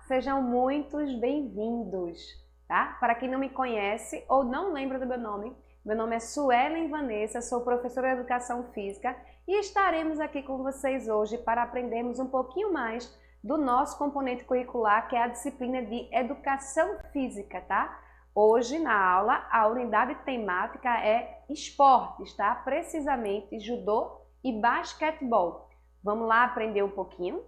sejam muitos bem-vindos, tá? Para quem não me conhece ou não lembra do meu nome é Suelen Vanessa, sou professora de Educação Física e estaremos aqui com vocês hoje para aprendermos um pouquinho mais do nosso componente curricular, que é a disciplina de Educação Física, tá? Hoje, na aula, a unidade temática é esportes, tá? Precisamente judô e basquetebol. Vamos lá aprender um pouquinho?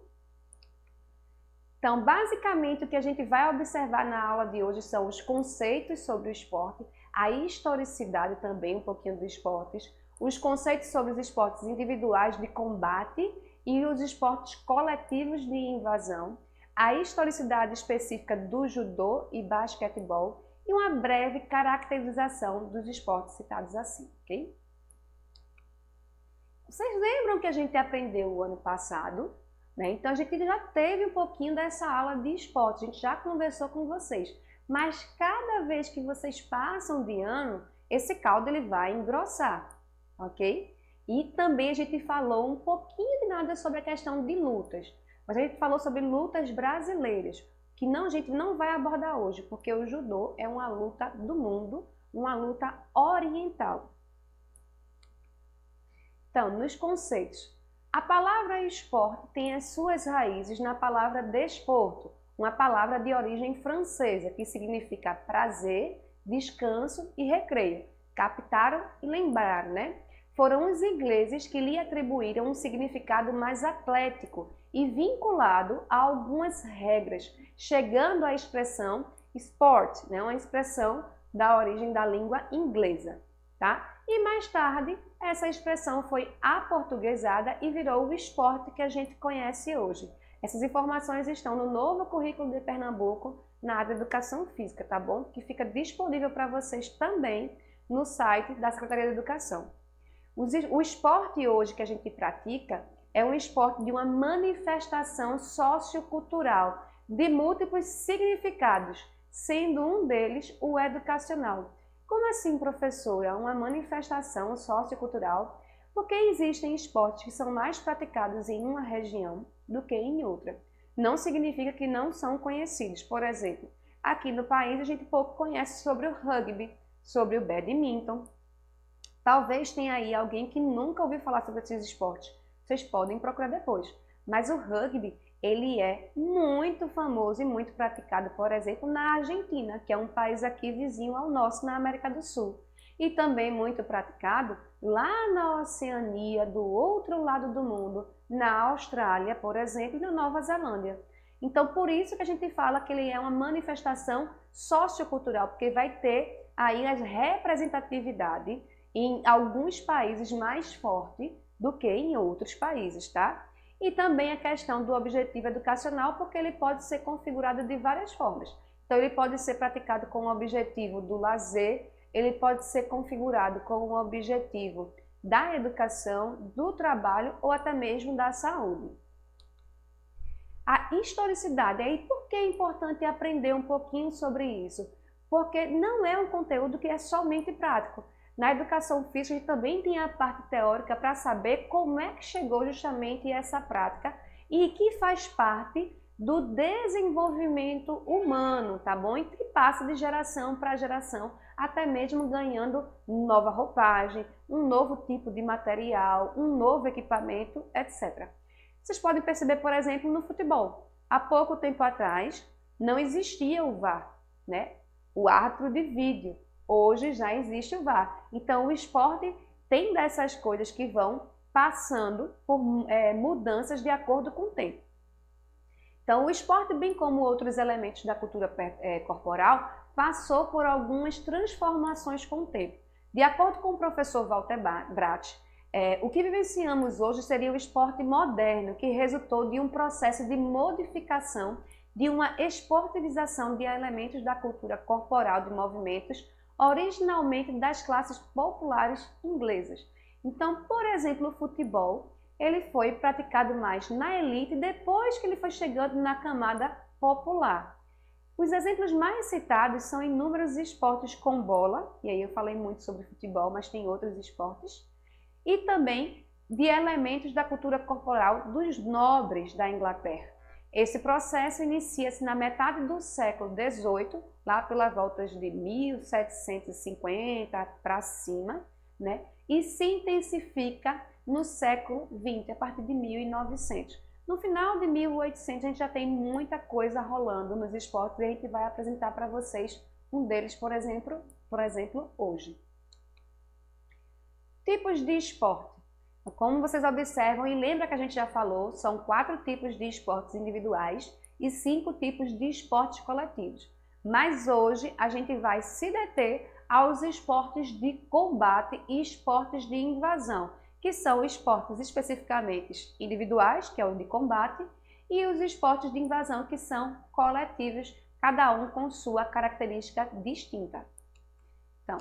Então, basicamente, o que a gente vai observar na aula de hoje são os conceitos sobre o esporte, a historicidade também, um pouquinho dos esportes, os conceitos sobre os esportes individuais de combate e os esportes coletivos de invasão, a historicidade específica do judô e basquetebol e uma breve caracterização dos esportes citados acima, ok? Vocês lembram que a gente aprendeu o ano passado? Então, a gente já teve um pouquinho dessa aula de esporte, a gente já conversou com vocês. Mas cada vez que vocês passam de ano, esse caldo ele vai engrossar, ok? E também a gente falou um pouquinho de nada sobre a questão de lutas. Mas a gente falou sobre lutas brasileiras, que a gente não vai abordar hoje, porque o judô é uma luta do mundo, uma luta oriental. Então, nos conceitos. A palavra esporte tem as suas raízes na palavra desporto, uma palavra de origem francesa que significa prazer, descanso e recreio. Captaram e lembraram, né? Foram os ingleses que lhe atribuíram um significado mais atlético e vinculado a algumas regras, chegando à expressão sport, né? Uma expressão da origem da língua inglesa, tá? E mais tarde, essa expressão foi aportuguesada e virou o esporte que a gente conhece hoje. Essas informações estão no novo currículo de Pernambuco, na área de Educação Física, tá bom? Que fica disponível para vocês também no site da Secretaria de Educação. O esporte hoje que a gente pratica é um esporte de uma manifestação sociocultural de múltiplos significados, sendo um deles o educacional. Como assim, professora? Uma manifestação sociocultural? Porque existem esportes que são mais praticados em uma região do que em outra. Não significa que não são conhecidos. Por exemplo, aqui no país a gente pouco conhece sobre o rugby, sobre o badminton. Talvez tenha aí alguém que nunca ouviu falar sobre esses esportes. Vocês podem procurar depois. Mas o rugby, ele é muito famoso e muito praticado, por exemplo, na Argentina, que é um país aqui vizinho ao nosso, na América do Sul. E também muito praticado lá na Oceania, do outro lado do mundo, na Austrália, por exemplo, e na Nova Zelândia. Então, por isso que a gente fala que ele é uma manifestação sociocultural, porque vai ter aí a representatividade em alguns países mais forte do que em outros países, tá? E também a questão do objetivo educacional, porque ele pode ser configurado de várias formas. Então, ele pode ser praticado com o objetivo do lazer, ele pode ser configurado com o objetivo da educação, do trabalho ou até mesmo da saúde. A historicidade, aí por que é importante aprender um pouquinho sobre isso? Porque não é um conteúdo que é somente prático. Na educação física, a gente também tem a parte teórica para saber como é que chegou justamente essa prática e que faz parte do desenvolvimento humano, tá bom? E que passa de geração para geração, até mesmo ganhando nova roupagem, um novo tipo de material, um novo equipamento, etc. Vocês podem perceber, por exemplo, no futebol. Há pouco tempo atrás, não existia o VAR, né? O árbitro de vídeo. Hoje já existe o VAR. Então, o esporte tem dessas coisas que vão passando por mudanças de acordo com o tempo. Então, o esporte, bem como outros elementos da cultura corporal, passou por algumas transformações com o tempo. De acordo com o professor Walter Bratt, o que vivenciamos hoje seria o esporte moderno, que resultou de um processo de modificação, de uma esportivização de elementos da cultura corporal de movimentos originalmente das classes populares inglesas. Então, por exemplo, o futebol, ele foi praticado mais na elite depois que ele foi chegando na camada popular. Os exemplos mais citados são inúmeros esportes com bola, e aí eu falei muito sobre futebol, mas tem outros esportes, e também de elementos da cultura corporal dos nobres da Inglaterra. Esse processo inicia-se na metade do século XVIII, lá pelas voltas de 1750 para cima, né? E se intensifica no século XX, a partir de 1900. No final de 1800 a gente já tem muita coisa rolando nos esportes e a gente vai apresentar para vocês um deles, por exemplo, hoje. Tipos de esporte. Como vocês observam e lembra que a gente já falou, são 4 tipos de esportes individuais e 5 tipos de esportes coletivos. Mas hoje a gente vai se deter aos esportes de combate e esportes de invasão, que são esportes especificamente individuais, que é o de combate, e os esportes de invasão, que são coletivos, cada um com sua característica distinta. Então,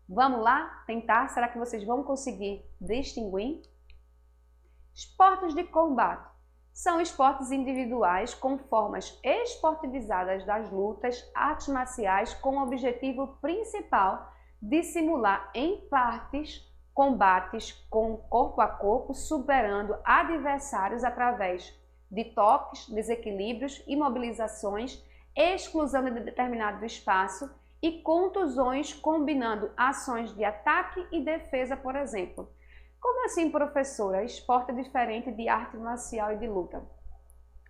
vamos lá tentar? Será que vocês vão conseguir distinguir? Esportes de combate são esportes individuais com formas esportivizadas das lutas, artes marciais, com o objetivo principal de simular em partes combates com corpo a corpo, superando adversários através de toques, desequilíbrios, imobilizações, exclusão de determinado espaço e contusões, combinando ações de ataque e defesa, por exemplo. Como assim, professora? Esporte é diferente de arte marcial e de luta.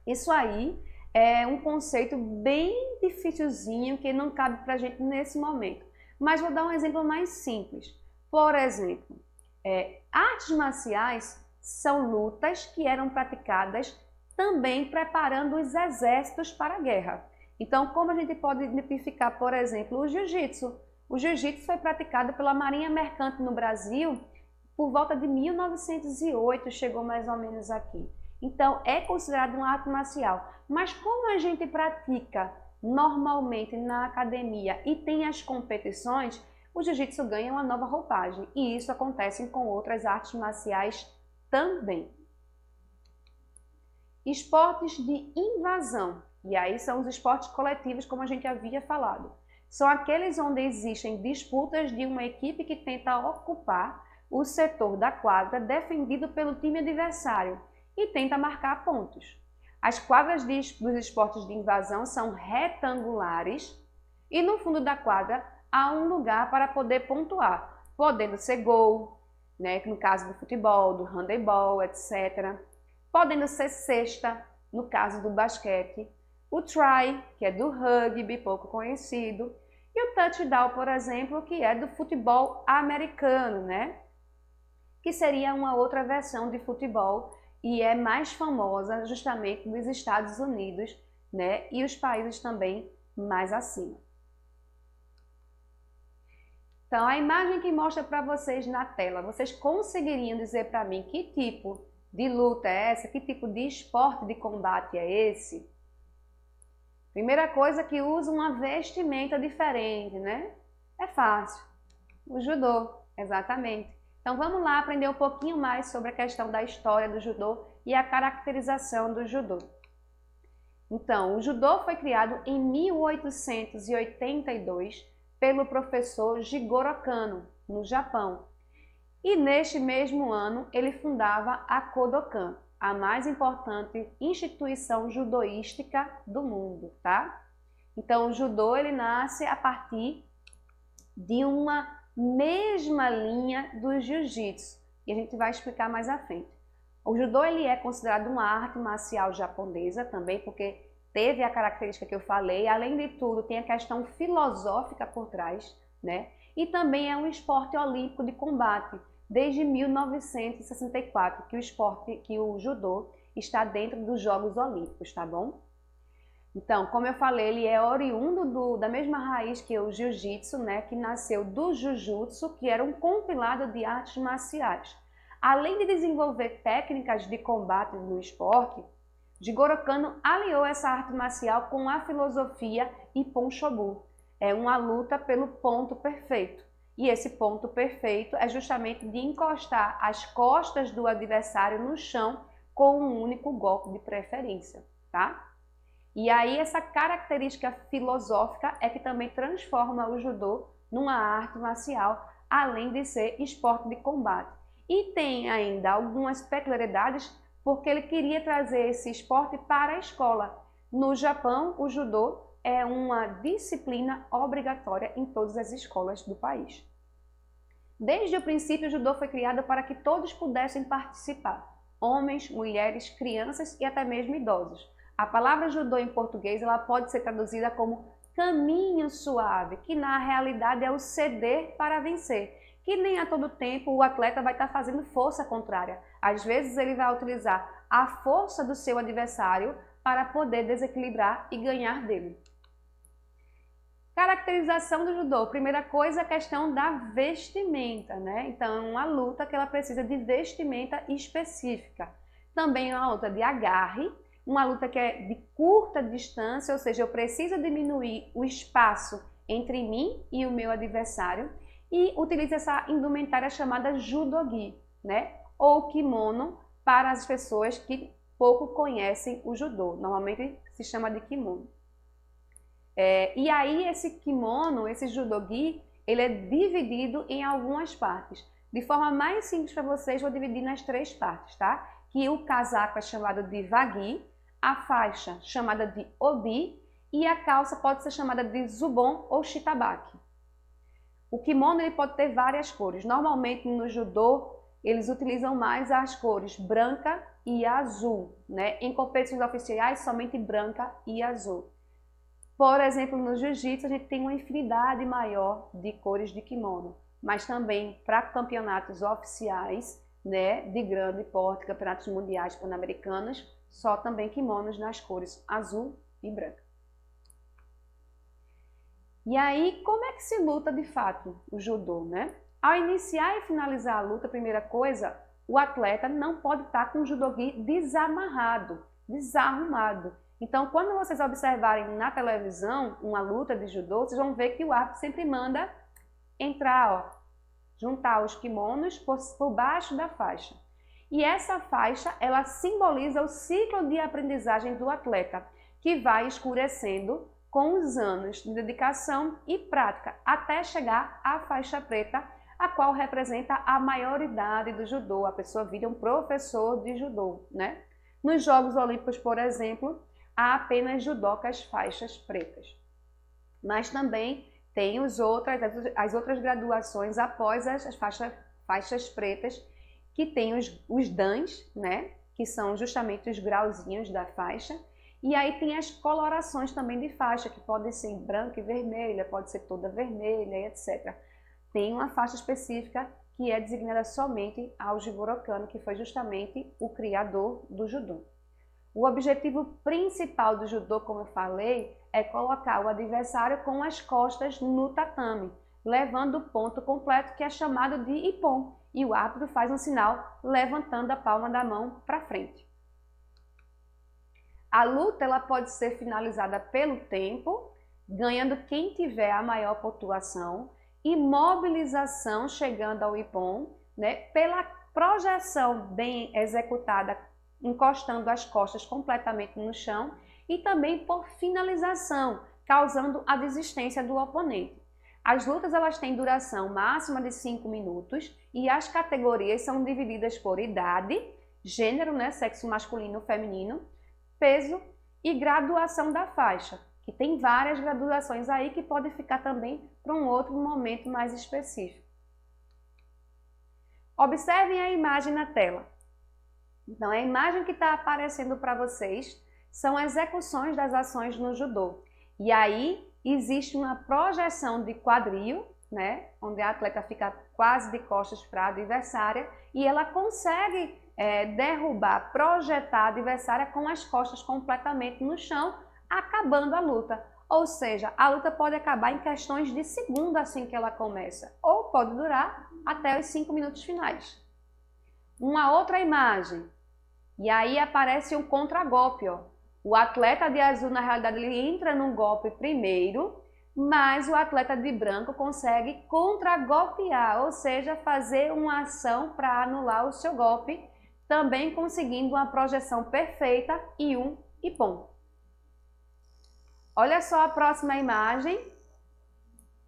Isso aí é um conceito bem dificilzinho que não cabe para a gente nesse momento. Mas vou dar um exemplo mais simples. Por exemplo, artes marciais são lutas que eram praticadas também preparando os exércitos para a guerra. Então, como a gente pode identificar, por exemplo, o jiu-jitsu? O jiu-jitsu foi praticado pela Marinha Mercante no Brasil por volta de 1908, chegou mais ou menos aqui. Então, é considerado uma arte marcial. Mas como a gente pratica normalmente na academia e tem as competições, o jiu-jitsu ganha uma nova roupagem. E isso acontece com outras artes marciais também. Esportes de invasão. E aí são os esportes coletivos, como a gente havia falado. São aqueles onde existem disputas de uma equipe que tenta ocupar o setor da quadra defendido pelo time adversário e tenta marcar pontos. As quadras dos esportes de invasão são retangulares e no fundo da quadra há um lugar para poder pontuar, podendo ser gol, né, no caso do futebol, do handebol, etc. Podendo ser cesta, no caso do basquete, o try, que é do rugby, pouco conhecido, e o touchdown, por exemplo, que é do futebol americano, né? Que seria uma outra versão de futebol e é mais famosa justamente nos Estados Unidos, né? E os países também mais acima. Então, a imagem que mostra para vocês na tela, vocês conseguiriam dizer para mim que tipo de luta é essa? Que tipo de esporte de combate é esse? Primeira coisa que usa uma vestimenta diferente, né? É fácil. O judô, exatamente. Então vamos lá aprender um pouquinho mais sobre a questão da história do judô e a caracterização do judô. Então, o judô foi criado em 1882 pelo professor Jigoro Kano, no Japão. E neste mesmo ano ele fundava a Kodokan, a mais importante instituição judoística do mundo, tá? Então o judô ele nasce a partir de uma mesma linha do jiu-jitsu, e a gente vai explicar mais à frente. O judô ele é considerado uma arte marcial japonesa também, porque teve a característica que eu falei, além de tudo tem a questão filosófica por trás, né? E também é um esporte olímpico de combate, desde 1964, que o judô está dentro dos Jogos Olímpicos, tá bom? Então, como eu falei, ele é oriundo da mesma raiz que o jiu-jitsu, né, que nasceu do jujutsu, que era um compilado de artes marciais. Além de desenvolver técnicas de combate no esporte, Jigoro Kano aliou essa arte marcial com a filosofia Ippon Shobu. É uma luta pelo ponto perfeito. E esse ponto perfeito é justamente de encostar as costas do adversário no chão com um único golpe de preferência, tá? E aí essa característica filosófica é que também transforma o judô numa arte marcial, além de ser esporte de combate. E tem ainda algumas peculiaridades porque ele queria trazer esse esporte para a escola. No Japão, o judô é uma disciplina obrigatória em todas as escolas do país. Desde o princípio, o judô foi criado para que todos pudessem participar, homens, mulheres, crianças e até mesmo idosos. A palavra judô em português ela pode ser traduzida como caminho suave, que na realidade é o ceder para vencer, que nem a todo tempo o atleta vai estar fazendo força contrária. Às vezes ele vai utilizar a força do seu adversário para poder desequilibrar e ganhar dele. Caracterização do judô. Primeira coisa, a questão da vestimenta, né? Então, é uma luta que ela precisa de vestimenta específica. Também é uma luta de agarre, uma luta que é de curta distância, ou seja, eu preciso diminuir o espaço entre mim e o meu adversário e utiliza essa indumentária chamada judogi, né? Ou kimono para as pessoas que pouco conhecem o judô. Normalmente se chama de kimono. E aí esse kimono, esse judogi, ele é dividido em algumas partes. De forma mais simples para vocês, vou dividir nas 3 partes, tá? Que o casaco é chamado de wagi, a faixa chamada de obi e a calça pode ser chamada de zubon ou shitabaki. O kimono ele pode ter várias cores. Normalmente no judô eles utilizam mais as cores branca e azul, né? Em competições oficiais somente branca e azul. Por exemplo, no jiu-jitsu a gente tem uma infinidade maior de cores de kimono, mas também para campeonatos oficiais, né, de grande porte, campeonatos mundiais pan-americanos, só também kimonos nas cores azul e branca. E aí, como é que se luta de fato o judô, né? Ao iniciar e finalizar a luta, a primeira coisa, o atleta não pode estar com o judogi desamarrado, desarrumado. Então, quando vocês observarem na televisão uma luta de judô, vocês vão ver que o árbitro sempre manda entrar, ó, juntar os kimonos por baixo da faixa. E essa faixa, ela simboliza o ciclo de aprendizagem do atleta, que vai escurecendo com os anos de dedicação e prática, até chegar à faixa preta, a qual representa a maioridade do judô. A pessoa vira um professor de judô, né? Nos Jogos Olímpicos, por exemplo, há apenas judocas faixas pretas. Mas também tem as outras graduações após as faixas pretas, que tem os dans, né? Que são justamente os grauzinhos da faixa. E aí tem as colorações também de faixa, que podem ser branca e vermelha, pode ser toda vermelha, etc. Tem uma faixa específica que é designada somente ao Jigoro Kano, que foi justamente o criador do judô. O objetivo principal do judô, como eu falei, é colocar o adversário com as costas no tatame, levando o ponto completo, que é chamado de ippon, e o árbitro faz um sinal levantando a palma da mão para frente. A luta ela pode ser finalizada pelo tempo, ganhando quem tiver a maior pontuação, e mobilização chegando ao ippon, né, pela projeção bem executada, encostando as costas completamente no chão, e também por finalização, causando a desistência do oponente. As lutas elas têm duração máxima de 5 minutos e as categorias são divididas por idade, gênero, né, sexo masculino ou feminino, peso e graduação da faixa, que tem várias graduações aí que pode ficar também para um outro momento mais específico. Observem a imagem na tela. Então, a imagem que está aparecendo para vocês são execuções das ações no judô. E aí existe uma projeção de quadril, né, onde a atleta fica quase de costas para a adversária e ela consegue derrubar, projetar a adversária com as costas completamente no chão, acabando a luta. Ou seja, a luta pode acabar em questões de segundo assim que ela começa, ou pode durar até os 5 minutos finais. Uma outra imagem, e aí aparece um contragolpe, ó. O atleta de azul, na realidade, ele entra num golpe primeiro, mas o atleta de branco consegue contragolpear, ou seja, fazer uma ação para anular o seu golpe, também conseguindo uma projeção perfeita e um ippon. Olha só a próxima imagem.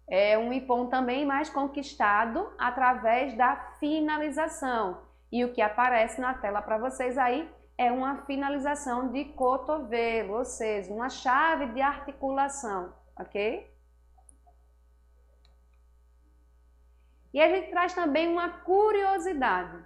É um ippon também mais conquistado através da finalização. E o que aparece na tela para vocês aí é uma finalização de cotovelo, ou seja, uma chave de articulação, ok? E a gente traz também uma curiosidade,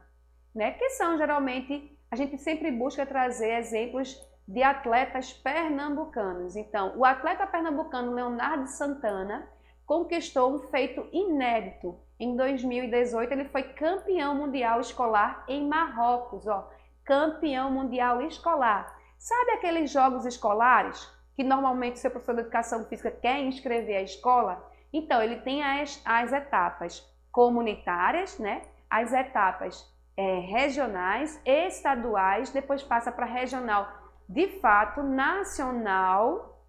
né? Que são geralmente, a gente sempre busca trazer exemplos de atletas pernambucanos. Então, o atleta pernambucano Leonardo Santana conquistou um feito inédito. Em 2018, ele foi campeão mundial escolar em Marrocos, ó, campeão mundial escolar. Sabe aqueles jogos escolares que normalmente o seu professor de educação física quer inscrever a escola? Então, ele tem as etapas comunitárias, né? As etapas regionais, estaduais, depois passa para regional, de fato, nacional,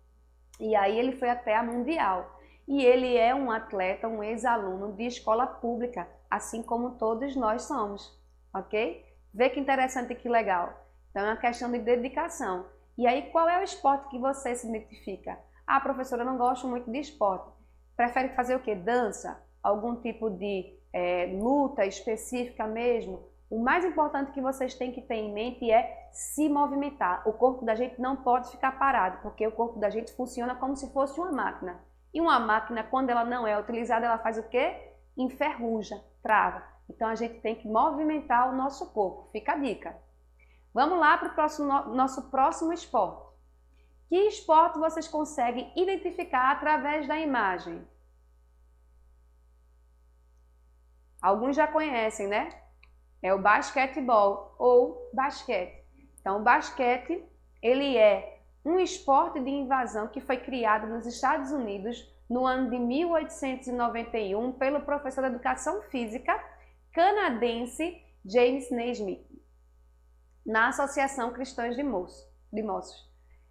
e aí ele foi até a mundial. E ele é um atleta, um ex-aluno de escola pública, assim como todos nós somos, ok? Vê que interessante e que legal. Então é uma questão de dedicação. E aí, qual é o esporte que você se identifica? Ah, professora, eu não gosto muito de esporte. Prefere fazer o quê? Dança? Algum tipo de luta específica mesmo? O mais importante que vocês têm que ter em mente é se movimentar. O corpo da gente não pode ficar parado, porque o corpo da gente funciona como se fosse uma máquina. E uma máquina, quando ela não é utilizada, ela faz o quê? Enferruja, trava. Então a gente tem que movimentar o nosso corpo. Fica a dica. Vamos lá para o nosso próximo esporte. Que esporte vocês conseguem identificar através da imagem? Alguns já conhecem, né? É o basquetebol ou basquete. Então, o basquete, ele é um esporte de invasão que foi criado nos Estados Unidos no ano de 1891 pelo professor de educação física canadense James Naismith, na Associação Cristã de Moços.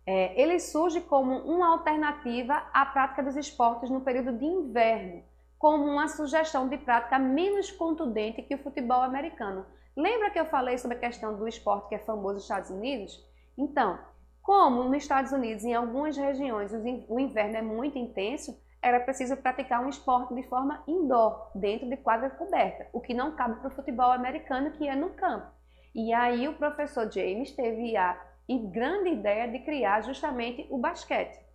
Ele surge como uma alternativa à prática dos esportes no período de inverno, como uma sugestão de prática menos contundente que o futebol americano. Lembra que eu falei sobre a questão do esporte que é famoso nos Estados Unidos? Então, como nos Estados Unidos, em algumas regiões, o inverno é muito intenso, era preciso praticar um esporte de forma indoor, dentro de quadra coberta, o que não cabe para o futebol americano, que é no campo. E aí o professor James teve a grande ideia de criar justamente o basquete.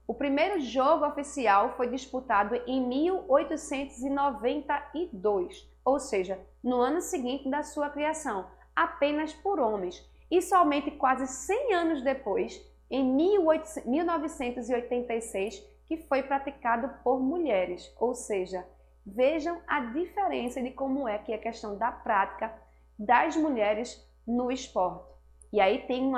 O primeiro jogo oficial foi disputado em 1892, ou seja, no ano seguinte da sua criação, apenas por homens. E somente quase 100 anos depois, em 1986, que foi praticado por mulheres. Ou seja, vejam a diferença de como é que é a questão da prática das mulheres no esporte. E aí tem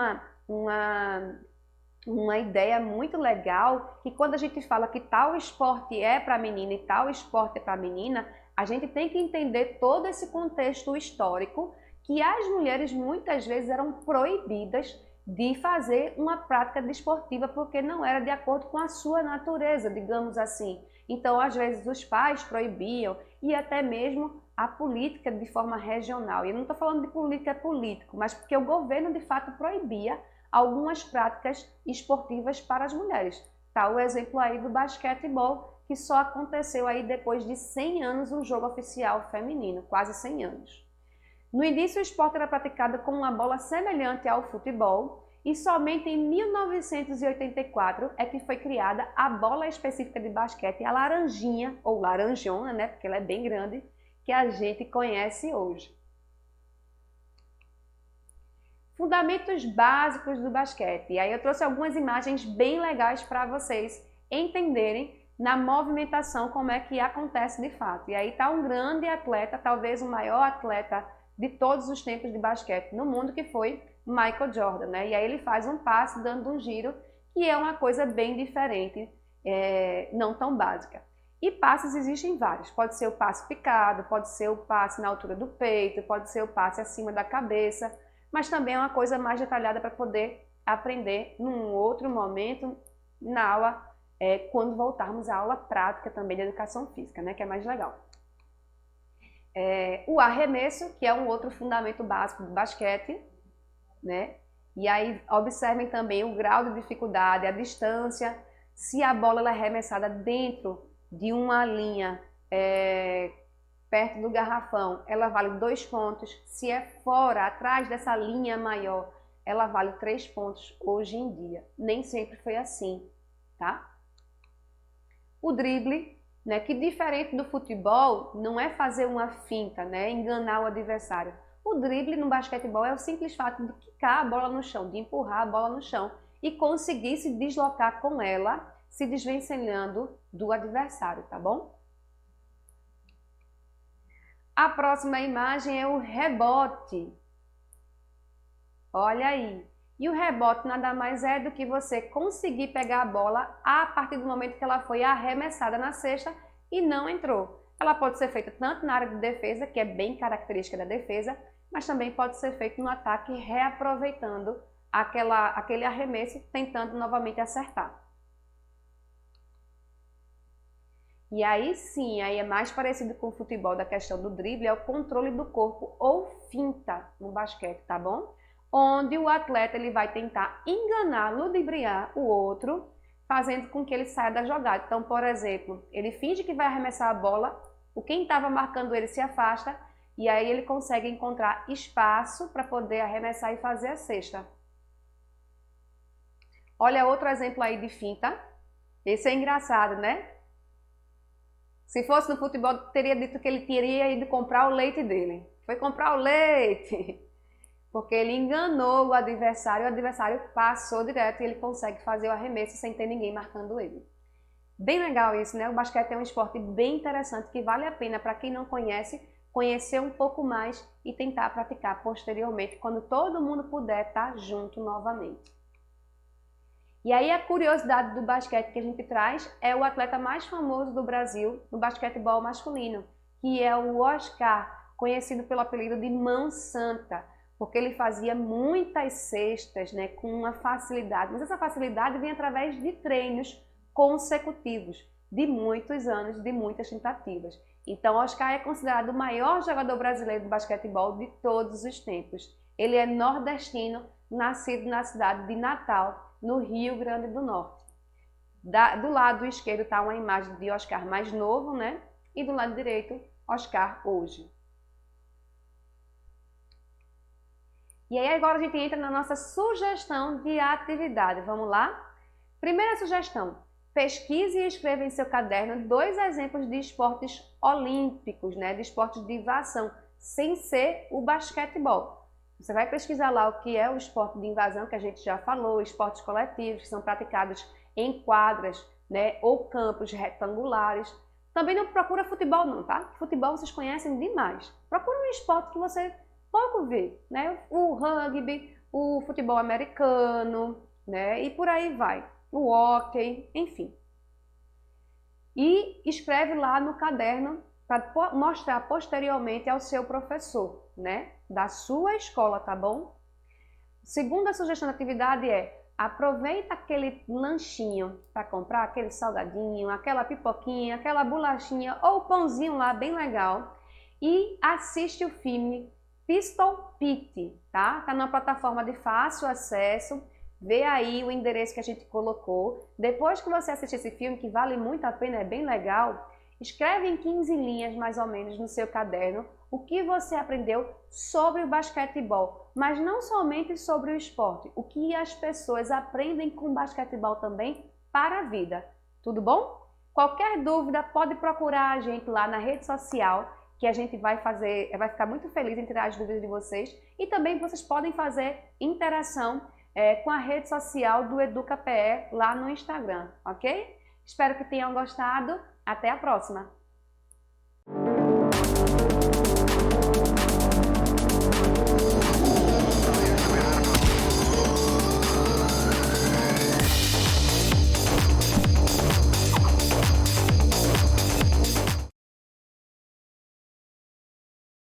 uma ideia muito legal, que quando a gente fala que tal esporte é para menina e tal esporte é para menina, a gente tem que entender todo esse contexto histórico, que as mulheres muitas vezes eram proibidas de fazer uma prática desportiva porque não era de acordo com a sua natureza, digamos assim. Então, às vezes, os pais proibiam e até mesmo a política de forma regional. E eu não estou falando de política político, mas porque o governo de fato proibia algumas práticas esportivas para as mulheres. Tá o exemplo aí do basquetebol, que só aconteceu aí depois de 100 anos um jogo oficial feminino, quase 100 anos. No início, o esporte era praticado com uma bola semelhante ao futebol e somente em 1984 é que foi criada a bola específica de basquete, a laranjinha, ou laranjona, né, porque ela é bem grande, que a gente conhece hoje. Fundamentos básicos do basquete. E aí eu trouxe algumas imagens bem legais para vocês entenderem na movimentação como é que acontece de fato. E aí está um grande atleta, talvez o maior atleta de todos os tempos de basquete no mundo, que foi Michael Jordan, né? E aí ele faz um passe dando um giro, que é uma coisa bem diferente, não tão básica. E passes existem vários. Pode ser o passe picado, pode ser o passe na altura do peito, pode ser o passe acima da cabeça, mas também é uma coisa mais detalhada para poder aprender num outro momento na aula, quando voltarmos à aula prática também de educação física, né, que é mais legal. O arremesso, que é um outro fundamento básico do basquete, né? E aí observem também o grau de dificuldade, a distância, se a bola ela é arremessada dentro de uma linha perto do garrafão, ela vale 2 pontos. Se é fora, atrás dessa linha maior, ela vale 3 pontos hoje em dia. Nem sempre foi assim, tá? O drible, né, que diferente do futebol, não é fazer uma finta, né, enganar o adversário. O drible no basquetebol é o simples fato de quicar a bola no chão, de empurrar a bola no chão e conseguir se deslocar com ela, se desvencilhando do adversário, tá bom? A próxima imagem é o rebote. Olha aí. E o rebote nada mais é do que você conseguir pegar a bola a partir do momento que ela foi arremessada na cesta e não entrou. Ela pode ser feita tanto na área de defesa, que é bem característica da defesa, mas também pode ser feito no ataque, reaproveitando aquele arremesso, tentando novamente acertar. E aí sim, aí é mais parecido com o futebol da questão do drible, é o controle do corpo ou finta no basquete, tá bom? Onde o atleta ele vai tentar enganar, ludibriar o outro, fazendo com que ele saia da jogada. Então, por exemplo, ele finge que vai arremessar a bola, quem estava marcando ele se afasta, e aí ele consegue encontrar espaço para poder arremessar e fazer a cesta. Olha outro exemplo aí de finta. Esse é engraçado, né? Se fosse no futebol, teria dito que ele teria ido comprar o leite dele. Foi comprar o leite! Porque ele enganou o adversário passou direto e ele consegue fazer o arremesso sem ter ninguém marcando ele. Bem legal isso, né? O basquete é um esporte bem interessante que vale a pena para quem não conhece, conhecer um pouco mais e tentar praticar posteriormente, quando todo mundo puder estar junto novamente. E aí a curiosidade do basquete que a gente traz é o atleta mais famoso do Brasil no basquetebol masculino, que é o Oscar, conhecido pelo apelido de Mão Santa, porque ele fazia muitas cestas, né, com uma facilidade, mas essa facilidade vem através de treinos consecutivos, de muitos anos, de muitas tentativas. Então, Oscar é considerado o maior jogador brasileiro de basquetebol de todos os tempos. Ele é nordestino, nascido na cidade de Natal, no Rio Grande do Norte. Do lado esquerdo está uma imagem de Oscar mais novo, né? E do lado direito, Oscar hoje. E aí agora a gente entra na nossa sugestão de atividade. Vamos lá? Primeira sugestão, pesquise e escreva em seu caderno 2 exemplos de esportes olímpicos, né? De esportes de invasão, sem ser o basquetebol. Você vai pesquisar lá o que é o esporte de invasão, que a gente já falou, esportes coletivos, que são praticados em quadras, né, ou campos retangulares. Também não procura futebol não, tá? Futebol vocês conhecem demais. Procura um esporte que você pouco vê, né? O rugby, o futebol americano, né? E por aí vai. O hóquei, enfim. E escreve lá no caderno para mostrar posteriormente ao seu professor, né, da sua escola, tá bom? Segunda sugestão de atividade é: aproveita aquele lanchinho para comprar aquele salgadinho, aquela pipoquinha, aquela bolachinha ou pãozinho lá bem legal e assiste o filme Pistol Pit, tá? Tá numa plataforma de fácil acesso. Vê aí o endereço que a gente colocou. Depois que você assistir esse filme, que vale muito a pena, é bem legal, escreve em 15 linhas, mais ou menos, no seu caderno, o que você aprendeu sobre o basquetebol, mas não somente sobre o esporte, o que as pessoas aprendem com o basquetebol também para a vida. Tudo bom? Qualquer dúvida, pode procurar a gente lá na rede social, que a gente vai ficar muito feliz em tirar as dúvidas de vocês. E também vocês podem fazer interação com a rede social do EducaPE lá no Instagram, ok? Espero que tenham gostado. Até a próxima!